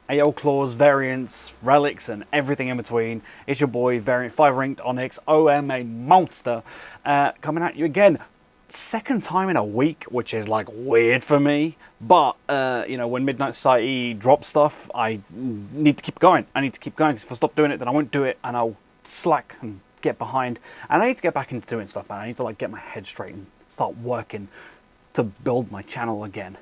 AO Claws, variants, relics, and everything in between. It's your boy, Variant 5 Ranked Onyx, OMA Monster, coming at you again. Second time in a week, which is like weird for me, but you know, when Midnight Society drops stuff, I need to keep going. I need to keep going, because if I stop doing it, then I won't do it, and I'll slack and get behind. And I need to get back into doing stuff, man. I need to like get my head straight and start working to build my channel again.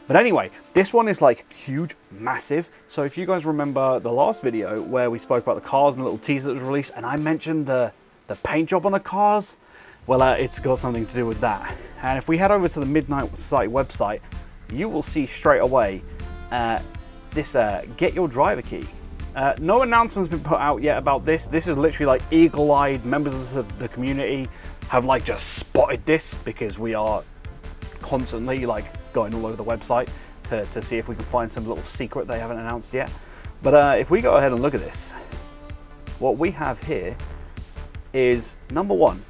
But anyway, this one is like huge, massive. So if you guys remember the last video where we spoke about the cars and the little teaser that was released, and I mentioned the paint job on the cars, well, it's got something to do with that. And if we head over to the Midnight Society website, you will see straight away this get your driver key. No announcement's been put out yet about this. This is literally like eagle-eyed members of the community have like just spotted this, because we are constantly like going all over the website to see if we can find some little secret they haven't announced yet. But if we go ahead and look at this, what we have here is, number one,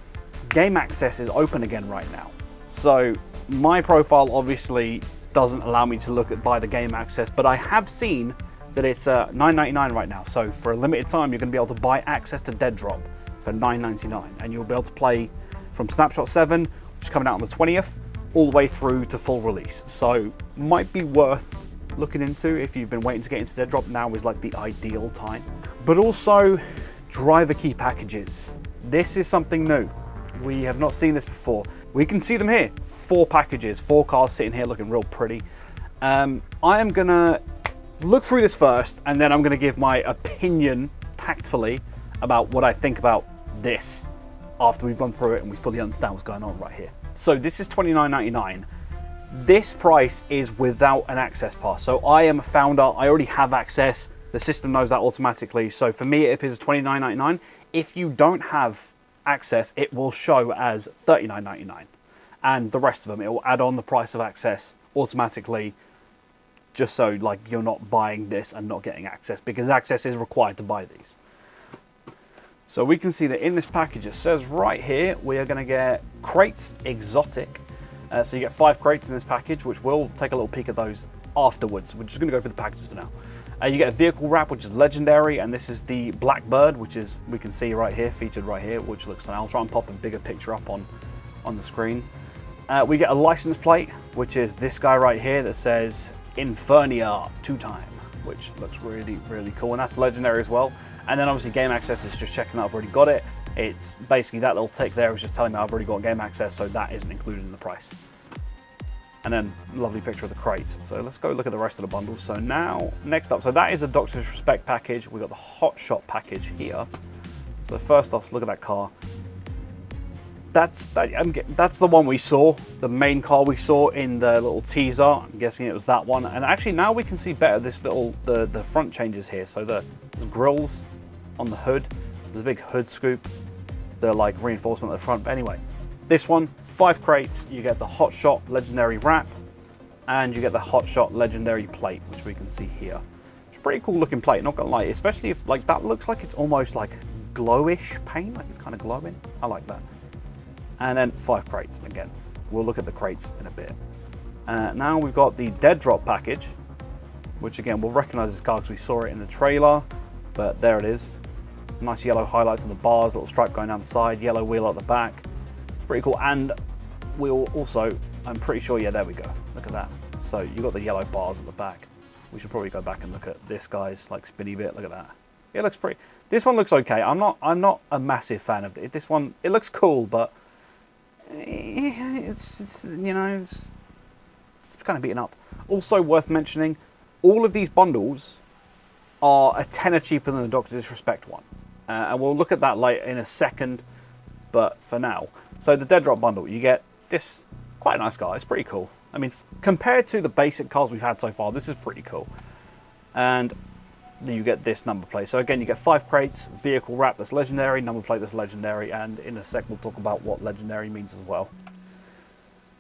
game access is open again right now. So my profile obviously doesn't allow me to buy the game access, but I have seen that it's $9.99 right now. So for a limited time, you're going to be able to buy access to DEADROP for $9.99, and you'll be able to play from Snapshot 7, which is coming out on the 20th, all the way through to full release. So might be worth looking into if you've been waiting to get into DEADROP. Now is like the ideal time. But also driver key packages. This is something new. We have not seen this before. We can see them here. 4 packages, 4 cars sitting here looking real pretty. I am gonna look through this first, and then I'm gonna give my opinion tactfully about what I think about this after we've gone through it and we fully understand what's going on right here. So this is $29.99. This price is without an access pass. So I am a founder, I already have access. The system knows that automatically. So for me, it appears as $29.99. If you don't have access, it will show as $39.99. And the rest of them, it will add on the price of access automatically, just so like you're not buying this and not getting access, because access is required to buy these. So we can see that in this package, it says right here, we are going to get crates exotic. So you get 5 crates in this package, which we'll take a little peek at those afterwards. We're just going to go through the packages for now. You get a vehicle wrap, which is legendary, and this is the Blackbird, which is, we can see right here, featured right here, which looks like, I'll try and pop a bigger picture up on the screen. We get a license plate, which is this guy right here that says Infernia 2-time, which looks really, really cool, and that's legendary as well. And then obviously game access is just checking that I've already got it. It's basically that little tick there is just telling me I've already got game access, so that isn't included in the price. And then lovely picture of the crates. So let's go look at the rest of the bundles. So now, next up, so that is the Doctor Disrespect package. We've got the Hot Shot package here. So first off, look at that car. That's the one we saw, the main car we saw in the little teaser. I'm guessing it was that one. And actually now we can see better this little, the front changes here. So there's grills on the hood. There's a big hood scoop. The like reinforcement at the front. But anyway, this one, 5 crates. You get the Hot Shot Legendary Wrap, and you get the Hot Shot Legendary Plate, which we can see here. It's a pretty cool looking plate, not gonna lie, especially if like that looks like it's almost like glowish paint, like it's kind of glowing. I like that. And then 5 crates again. We'll look at the crates in a bit. Now we've got the DEADROP package, which again, we'll recognize this car because we saw it in the trailer, but there it is. Nice yellow highlights on the bars, little stripe going down the side, yellow wheel at the back. It's pretty cool. And we'll also, I'm pretty sure, yeah, there we go. Look at that. So you got the yellow bars at the back. We should probably go back and look at this guy's like spinny bit. Look at that. It looks pretty. This one looks okay. I'm not a massive fan of it. This one, it looks cool, but it's you know, it's kind of beaten up. Also worth mentioning, all of these bundles are a tenner cheaper than the Doctor Disrespect one, and we'll look at that later in a second. But for now, so the DEADROP bundle, you get this quite a nice car. It's pretty cool. I mean, compared to the basic cars we've had so far, this is pretty cool. And then you get this number plate. So again, you get 5 crates, vehicle wrap that's legendary, number plate that's legendary, and in a sec we'll talk about what legendary means as well.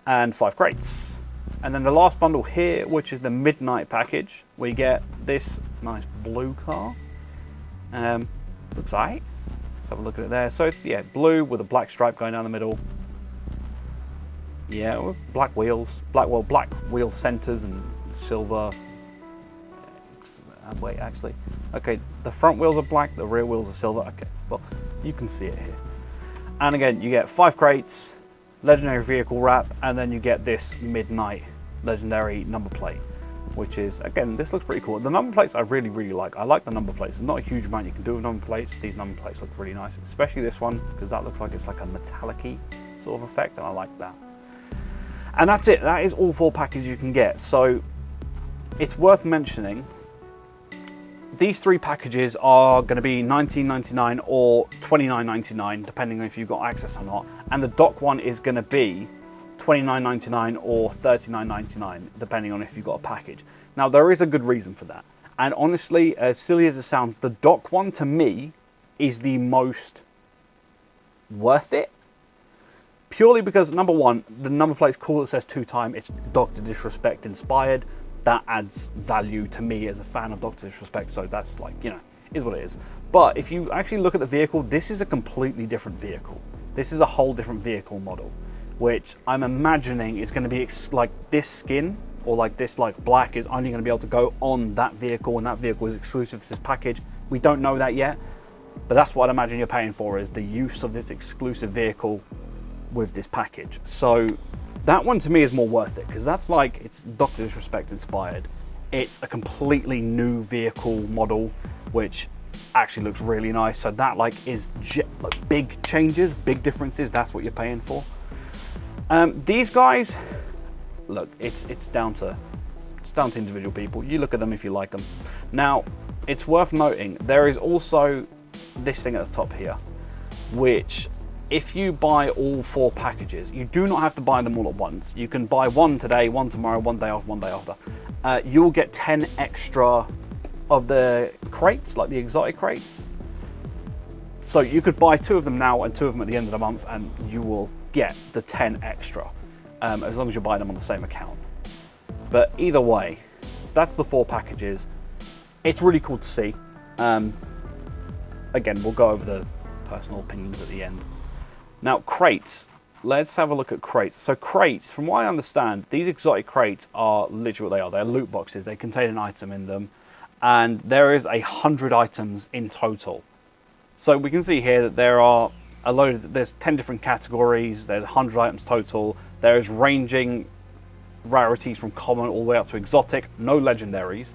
And 5 crates. And then the last bundle here, which is the Midnight package, we get this nice blue car. Looks alright. Let's have a look at it there. So it's, yeah, blue with a black stripe going down the middle. Yeah, with black wheels, black wheel centers, and silver. Wait, actually, okay, the front wheels are black, the rear wheels are silver. Okay, well, you can see it here. And again, you get 5 crates, legendary vehicle wrap, and then you get this midnight legendary number plate, which is, again, this looks pretty cool. The number plates I really, really like. I like the number plates. There's not a huge amount you can do with number plates. These number plates look really nice, especially this one, because that looks like it's like a metallic-y sort of effect, and I like that. And that's it. That is all 4 packages you can get. So it's worth mentioning, these 3 packages are going to be $19.99 or $29.99, depending on if you've got access or not. And the dock one is going to be $29.99 or $39.99, depending on if you've got a package. Now, there is a good reason for that. And honestly, as silly as it sounds, the dock one to me is the most worth it. Purely because, number one, the number plate's cool. It says 2-time. It's Dr. Disrespect inspired. That adds value to me as a fan of Dr. Disrespect. So that's like, you know, is what it is. But if you actually look at the vehicle, this is a completely different vehicle. This is a whole different vehicle model, which I'm imagining is going to be like this skin, or like this like black is only going to be able to go on that vehicle, and that vehicle is exclusive to this package. We don't know that yet, but that's what I'd imagine you're paying for, is the use of this exclusive vehicle with this package. So that one to me is more worth it, because that's like, it's Dr. Disrespect inspired. It's a completely new vehicle model, which actually looks really nice. So that like is like big changes, big differences. That's what you're paying for. These guys, look, it's down to individual people. You look at them if you like them. Now, it's worth noting, there is also this thing at the top here, which if you buy all 4 packages, you do not have to buy them all at once. You can buy one today, one tomorrow, one day off, one day after. You'll get 10 extra of the crates, like the exotic crates. So you could buy 2 of them now and 2 of them at the end of the month, and you will get the 10 extra, as long as you buy them on the same account. But either way, that's the 4 packages. It's really cool to see. Again, we'll go over the personal opinions at the end. Now, crates. Let's have a look at crates. So crates, from what I understand, these exotic crates are literally what they are. They're loot boxes. They contain an item in them, and there is 100 items in total. So we can see here that there are there's 10 different categories. There's 100 items total. There's ranging rarities from common all the way up to exotic, no legendaries.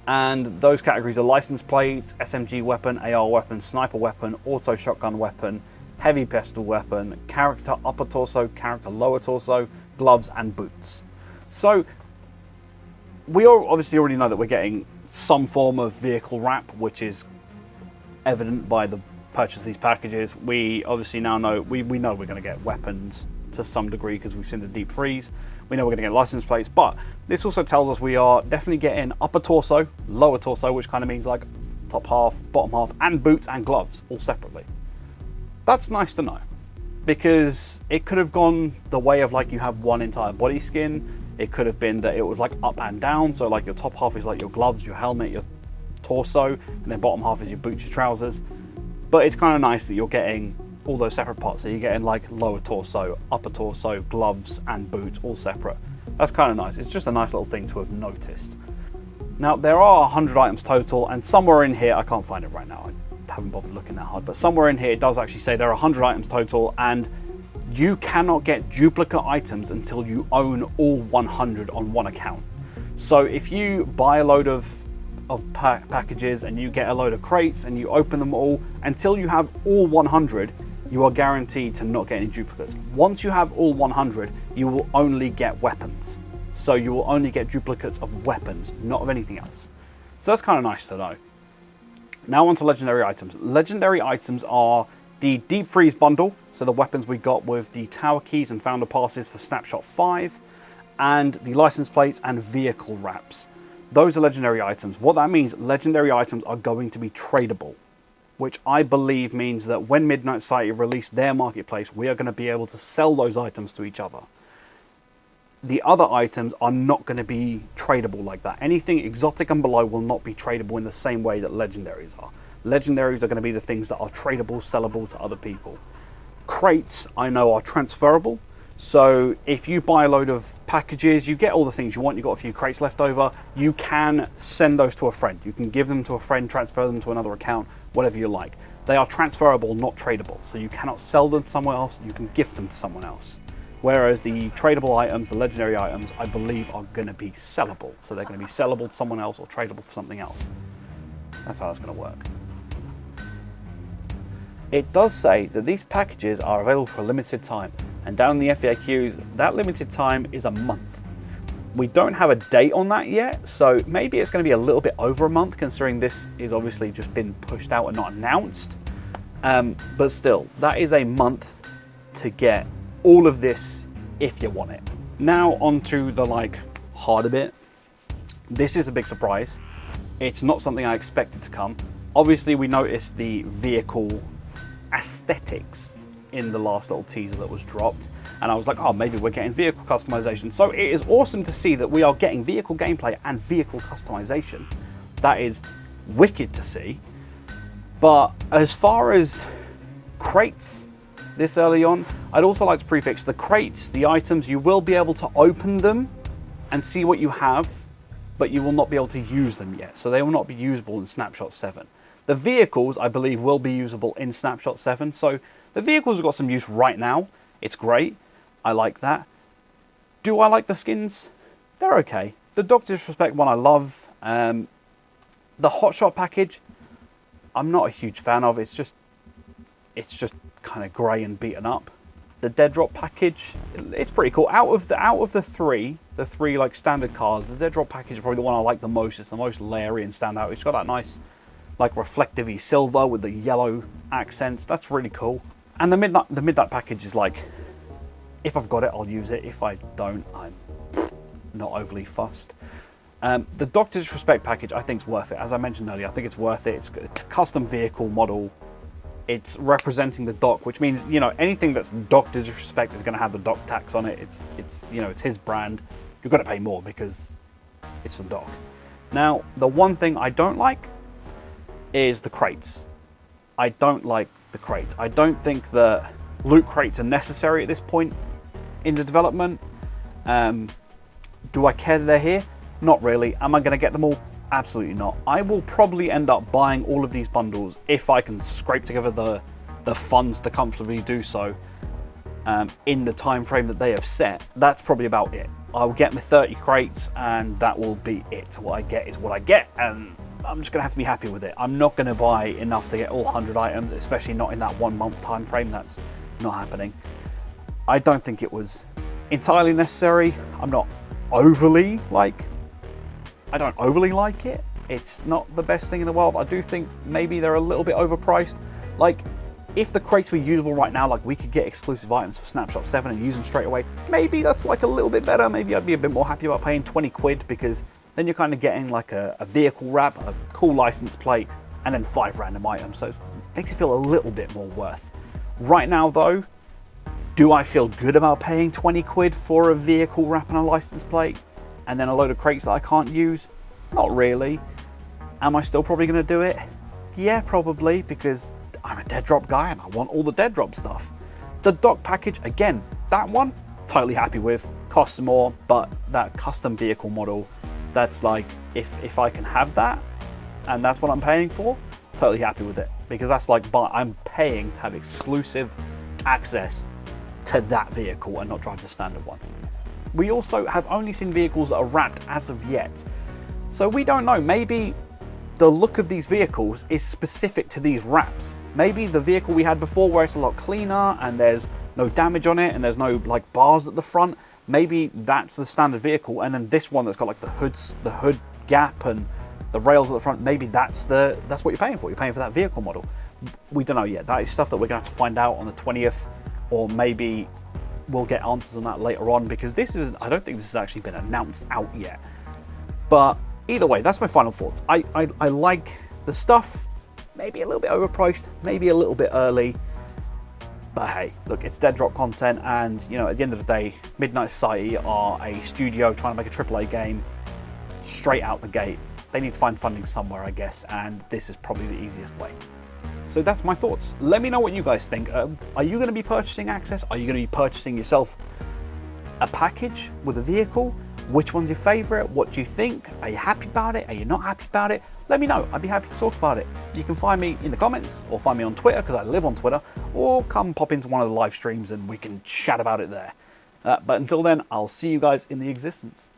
And those categories are license plates, SMG weapon, AR weapon, sniper weapon, auto shotgun weapon, heavy pistol weapon, character upper torso, character lower torso, gloves, and boots. So we obviously already know that we're getting some form of vehicle wrap, which is evident by the purchase of these packages. We obviously now know, we know we're going to get weapons to some degree because we've seen the deep freeze. We know we're going to get license plates, but this also tells us we are definitely getting upper torso, lower torso, which kind of means like top half, bottom half, and boots and gloves all separately. That's nice to know, because it could have gone the way of like you have one entire body skin. It could have been that it was like up and down, so like your top half is like your gloves, your helmet, your torso, and then bottom half is your boots, your trousers. But it's kind of nice that you're getting all those separate parts. So you're getting like lower torso, upper torso, gloves, and boots all separate. That's kind of nice. It's just a nice little thing to have noticed. Now, there are 100 items total, and somewhere in here, I can't find it right now, I haven't bothered looking that hard, but somewhere in here it does actually say there are 100 items total, and you cannot get duplicate items until you own all 100 on one account. So if you buy a load of packages and you get a load of crates and you open them all, until you have all 100, you are guaranteed to not get any duplicates. Once you have all 100, you will only get weapons. So you will only get duplicates of weapons, not of anything else. So that's kind of nice to know. Now on to legendary items. Legendary items are the Deep Freeze bundle, so the weapons we got with the tower keys and founder passes for Snapshot 5, and the license plates and vehicle wraps. Those are legendary items. What that means, legendary items are going to be tradable, which I believe means that when Midnight Society release their marketplace, we are going to be able to sell those items to each other. The other items are not going to be tradable like that. Anything exotic and below will not be tradable in the same way that legendaries are. Legendaries are going to be the things that are tradable, sellable to other people. Crates, I know, are transferable. So if you buy a load of packages, you get all the things you want, you've got a few crates left over, you can send those to a friend. You can give them to a friend, transfer them to another account, whatever you like. They are transferable, not tradable. So you cannot sell them somewhere else, you can gift them to someone else. Whereas the tradable items, the legendary items, I believe are going to be sellable. So they're going to be sellable to someone else or tradable for something else. That's how that's going to work. It does say that these packages are available for a limited time, and down in the FAQs, that limited time is a month. We don't have a date on that yet, so maybe it's going to be a little bit over a month, considering this is obviously just been pushed out and not announced. But still, that is a month to get all of this if you want it. Now onto the harder bit. This is a big surprise. It's not something I expected to come. Obviously, we noticed the vehicle aesthetics in the last little teaser that was dropped, and I was like, oh, maybe we're getting vehicle customization. So it is awesome to see that we are getting vehicle gameplay and vehicle customization. That is wicked to see. But as far as crates this early on, I'd also like to prefix the crates, the items, you will be able to open them and see what you have, but you will not be able to use them yet. So they will not be usable in Snapshot 7. The vehicles, I believe, will be usable in Snapshot 7. So the vehicles have got some use right now. It's great. I like that. Do I like the skins? They're okay. The Dr. Disrespect one I love. The Hotshot package, I'm not a huge fan of. It's just kind of grey and beaten up. The DEADROP package, it's pretty cool. Out of the three like standard cars, the DEADROP package is probably the one I like the most. It's the most layering and stand out. It's got that nice like reflective-y silver with the yellow accents. That's really cool. And the midnight package is like, if I've got it, I'll use it. If I don't, I'm not overly fussed. The Dr. Disrespect package, I think is worth it. As I mentioned earlier, I think it's worth it. It's a custom vehicle model. It's representing the Doc, which means, you know, anything that's Dr. Disrespect is going to have the Doc tax on it. It's you know, it's his brand. You've got to pay more because it's the Doc. Now, the one thing I don't like is the crates. I don't like the crates. I don't think that loot crates are necessary at this point in the development. Do I care that they're here? Not really. Am I going to get them all? Absolutely not. I will probably end up buying all of these bundles if I can scrape together the funds to comfortably do so in the time frame that they have set. That's probably about it. I'll get my 30 crates and that will be it. What I get is what I get, and I'm just going to have to be happy with it. I'm not going to buy enough to get all 100 items, especially not in that 1 month time frame. That's not happening. I don't think it was entirely necessary. I'm not overly I don't overly like it. It's not the best thing in the world. I do think maybe they're a little bit overpriced. Like, if the crates were usable right now, like we could get exclusive items for Snapshot 7 and use them straight away, maybe that's like a little bit better. Maybe I'd be a bit more happy about paying 20 quid, because then you're kind of getting like a vehicle wrap, a cool license plate, and then 5 random items. So it makes you feel a little bit more worth. Right now though, do I feel good about paying 20 quid for a vehicle wrap and a license plate and then a load of crates that I can't use? Not really. Am I still probably going to do it? Yeah, probably, because I'm a DEADROP guy and I want all the DEADROP stuff. The Doc package, again, that one, totally happy with. Costs more, but that custom vehicle model, that's like, if I can have that and that's what I'm paying for, totally happy with it, because that's like, I'm paying to have exclusive access to that vehicle and not drive the standard one. We also have only seen vehicles that are wrapped as of yet, so we don't know. Maybe the look of these vehicles is specific to these wraps. Maybe the vehicle we had before, where it's a lot cleaner and there's no damage on it and there's no like bars at the front, maybe that's the standard vehicle, and then this one that's got like the hood gap and the rails at the front, maybe that's what you're paying for. You're paying for that vehicle model. We don't know yet. That is stuff that we're gonna have to find out on the 20th, or maybe we'll get answers on that later on, because I don't think this has actually been announced out yet. But either way, that's my final thoughts. I like the stuff, maybe a little bit overpriced, maybe a little bit early, but hey, look, it's DEADROP content, and you know, at the end of the day, Midnight Society are a studio trying to make a AAA game straight out the gate. They need to find funding somewhere, I guess, and this is probably the easiest way. So that's my thoughts. Let me know what you guys think. Are you going to be purchasing Access? Are you going to be purchasing yourself a package with a vehicle. Which one's your favorite? What do you think? Are you happy about it? Are you not happy about it? Let me know. I'd be happy to talk about it. You can find me in the comments or find me on Twitter because I live on Twitter, or come pop into one of the live streams and we can chat about it there. But until then, I'll see you guys in the existence.